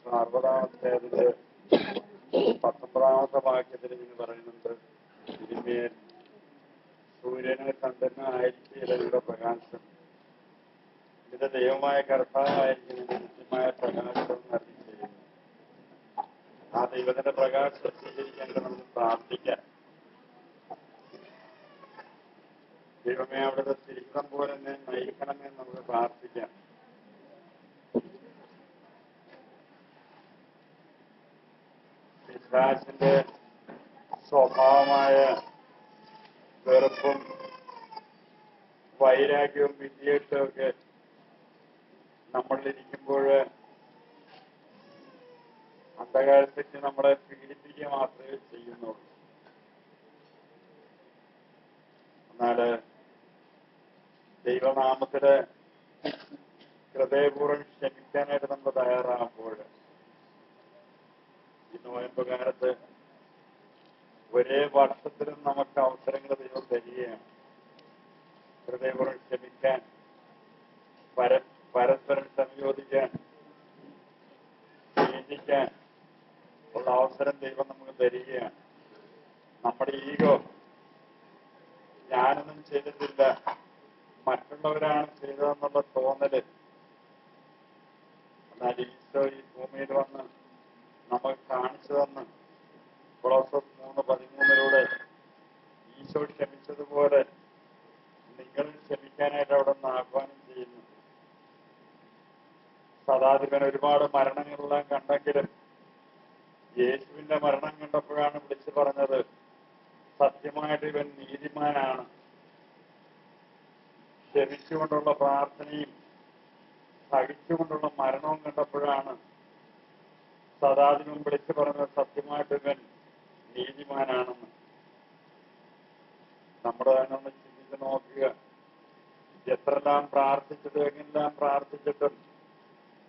60-ാമത്തേതില് 19-ാമത്തെ വാക്യത്തിൽ ഇങ്ങനെ പറയുന്നുണ്ട്, ഇനിമേൽ സൂര്യന് ചന്ദ്രനായിരിക്കും പ്രകാശം, ഇത് ദൈവമായ കർത്താവായിരിക്കും നിത്യമായ പ്രകാശം നൽകി ചെയ്യുന്നു. ആ ദൈവത്തിന്റെ പ്രകാശം സ്വീകരിക്കേണ്ടത് നമുക്ക് പ്രാർത്ഥിക്കാം. ദൈവമേ, അവിടുത്തെ തിരുത്തം പോലെ തന്നെ നയിക്കണമെന്ന് നമുക്ക് പ്രാർത്ഥിക്കാം. പിശാചിന്റെ സ്വഭാവമായ വെറുപ്പും വൈരാഗ്യവും വിദ്വേഷവും ഒക്കെ നമ്മളിരിക്കുമ്പോൾ അന്ധകാരത്തേക്ക് നമ്മളെ പീഡിപ്പിക്കുക മാത്രമേ ചെയ്യുന്നുള്ളൂ. എന്നാൽ ദൈവനാമത്തില് ഹൃദയപൂർവ്വം ക്ഷമിക്കാനായിട്ട് നമ്മൾ തയ്യാറാകുമ്പോൾ ഈ നോയമ്പ് കാലത്ത് ഒരേ വർഷത്തിലും നമുക്ക് അവസരങ്ങൾ ദൈവം തരികയാണ്. ഹൃദയപൂർവ്വം ക്ഷമിക്കാൻ, പരസ്പരം സംയോജിക്കാൻ, സ്നേഹിക്കാൻ ഉള്ള അവസരം ദൈവം നമുക്ക് തരികയാണ്. നമ്മുടെ ഈഗോ, ഞാനൊന്നും ചെയ്തിട്ടില്ല, മറ്റുള്ളവരാണ് ചെയ്തതെന്നുള്ള തോന്നല്, എന്നാൽ ഈശോ ഈ ഭൂമിയിൽ വന്ന് നമുക്ക് കാണിച്ചു തന്ന് കൊളോസ്സസ് 3:13 ഈശോ ക്ഷമിച്ചതുപോലെ നിങ്ങളും ക്ഷമിക്കാനായിട്ട് അവിടെ നിന്ന് ആഹ്വാനം ചെയ്യുന്നു. ശതാധിപൻ ഒരുപാട് മരണങ്ങളെല്ലാം കണ്ടെങ്കിലും യേശുവിന്റെ മരണം കണ്ടപ്പോഴാണ് വിളിച്ചു പറഞ്ഞത്, സത്യമായിട്ട് ഇവൻ നീതിമാനാണ്. ക്ഷമിച്ചുകൊണ്ടുള്ള പ്രാർത്ഥനയും സഹിച്ചുകൊണ്ടുള്ള മരണവും കണ്ടപ്പോഴാണ് ശതാധിപൻ വിളിച്ചു പറഞ്ഞത്, സത്യമായിട്ട് ഇവൻ നീതിമാനാണെന്ന്. നമ്മുടെ തന്നെ ഒന്ന് ചിന്തിച്ച് നോക്കുക. എത്രയെല്ലാം പ്രാർത്ഥിച്ചിട്ടും എങ്ങനെല്ലാം പ്രാർത്ഥിച്ചിട്ടും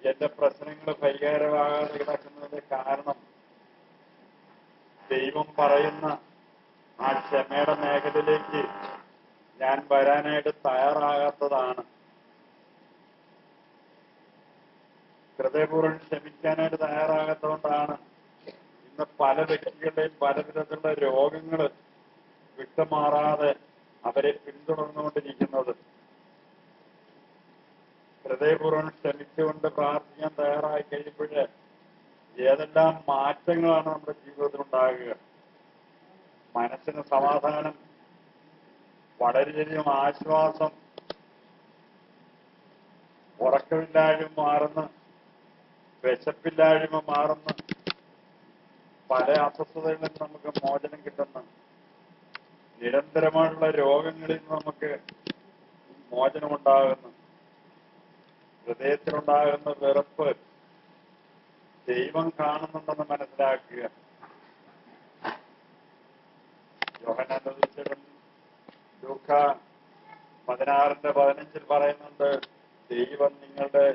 എന്റെ പ്രശ്നങ്ങൾ പരിഹാരമാകാതെ കിടക്കുന്നതിന്റെ കാരണം ദൈവം പറയുന്ന ആ ക്ഷമയുടെ മേഖലയിലേക്ക് ഞാൻ വരാനായിട്ട് തയ്യാറാകാത്തതാണ്. ഹൃദയപൂർവ്വം ക്ഷമിക്കാനായിട്ട് തയ്യാറാകാത്തതുകൊണ്ടാണ് ഇന്ന് പല വ്യക്തികളുടെയും പല വിധത്തിലുള്ള രോഗങ്ങൾ വിട്ടുമാറാതെ അവരെ പിന്തുടർന്നുകൊണ്ടിരിക്കുന്നത്. ഹൃദയപൂർവ്വം ക്ഷമിച്ചുകൊണ്ട് പ്രാർത്ഥിക്കാൻ തയ്യാറായി കഴിയുമ്പോൾ ഏതെല്ലാം മാറ്റങ്ങളാണ് നമ്മുടെ ജീവിതത്തിൽ ഉണ്ടാകുക. മനസ്സിന് സമാധാനം, വളരെയധികം ആശ്വാസം, ഉറക്കമില്ലായ്മ മാറുന്നു, വിശപ്പില്ലായ്മ മാറുന്നു, പല അസ്വസ്ഥതകളിൽ നിന്ന് നമുക്ക് മോചനം കിട്ടുന്നു, നിരന്തരമായുള്ള രോഗങ്ങളിൽ നിന്ന് നമുക്ക് മോചനമുണ്ടാകുന്നു. ഹൃദയത്തിലുണ്ടാകുന്ന വെറുപ്പ് ദൈവം കാണുന്നുണ്ടെന്ന് മനസ്സിലാക്കുക. യോഹന്നാൻ ലൂക്ക 16:15 പറയുന്നുണ്ട്, ദൈവം നിങ്ങളുടെ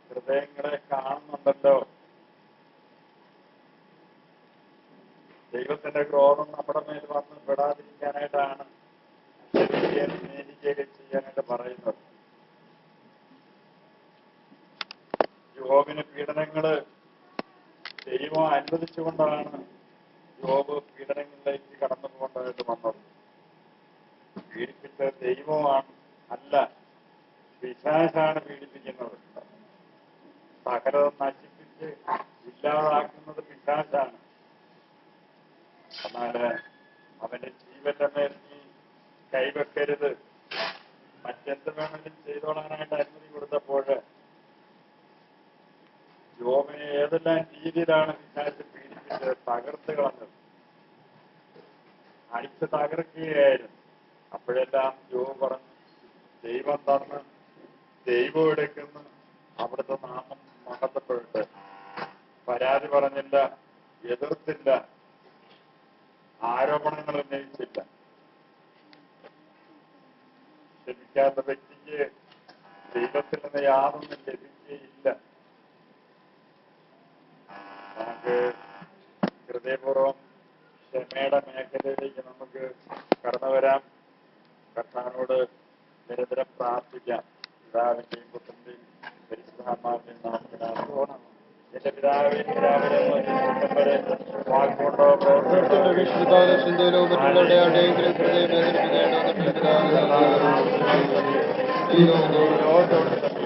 ഹൃദയങ്ങളെ കാണുന്നുണ്ടല്ലോ. ദൈവത്തിന്റെ ക്രോധം നമ്മുടെ മേൽ വന്ന് പെടാതിരിക്കാനായിട്ടാണ് ക്ഷമിക്കുകയും സ്നേഹിക്കുകയും ചെയ്യാനായിട്ട് പറയുന്നത്. യോബിന് പീഡനങ്ങള് ദൈവം അനുവദിച്ചുകൊണ്ടാണ് യോബ് പീഡനങ്ങളിലേക്ക് കടന്നു പോകേണ്ടതായിട്ട് വന്നത്. പീഡിപ്പിച്ച ദൈവമാണ് അല്ല, പിശാചാണ് പീഡിപ്പിക്കുന്നത്. സകലം നശിപ്പിച്ച് ഇല്ലാതാക്കുന്നത് പിശാചാണ്. എന്നാല് അവന്റെ ജീവന്റെ മേൽ നീ കൈവെക്കരുത്, മറ്റെന്ത് വേണമെങ്കിലും ചെയ്തോളാനായിട്ട് അനുമതി കൊടുത്തപ്പോൾ യോബിനെ ഏതെല്ലാം രീതിയിലാണ് പിശാച് പീഡിപ്പിച്ചത്, തകർത്ത് കളഞ്ഞത്, അടിച്ച് തകർക്കുകയായിരുന്നു. അപ്പോഴെല്ലാം യോബ് പറഞ്ഞു, ദൈവം തന്ന് ദൈവം എടുക്കുന്നു, അവിടുത്തെ നാമം മഹത്വപ്പെട്ട്. പരാതി പറഞ്ഞില്ല, എതിർത്തില്ല, ആരോപണങ്ങൾ ഉന്നയിച്ചില്ല. ക്ഷമിക്കാത്ത വ്യക്തിക്ക് ദൈവത്തിൽ നിന്ന് യാതൊന്നും ലഭിക്കുകയില്ല. നമുക്ക് ഹൃദയപൂർവ്വം ക്ഷമയുടെ മേഖലയിലേക്ക് നമുക്ക് കടന്നു വരാം. കർത്താവിനോട് നിരന്തരം പ്രാർത്ഥിക്കാം. പിതാവിന്റെയും പുത്രന്റെയും പരിശുദ്ധാത്മാവിന്റെയും നാമത്തിലാണ്. എന്റെ പിതാവിൻ രാവിലെ വരെ വാക്കുകൊണ്ടോ പ്രവർത്തിച്ചോ ചിന്തയിലോ മറ്റുള്ളവരുടെ ആരുടെയെങ്കിലും ഹൃദയം വേദനിപ്പിക്കേണ്ട ഈ ലോകത്തോട്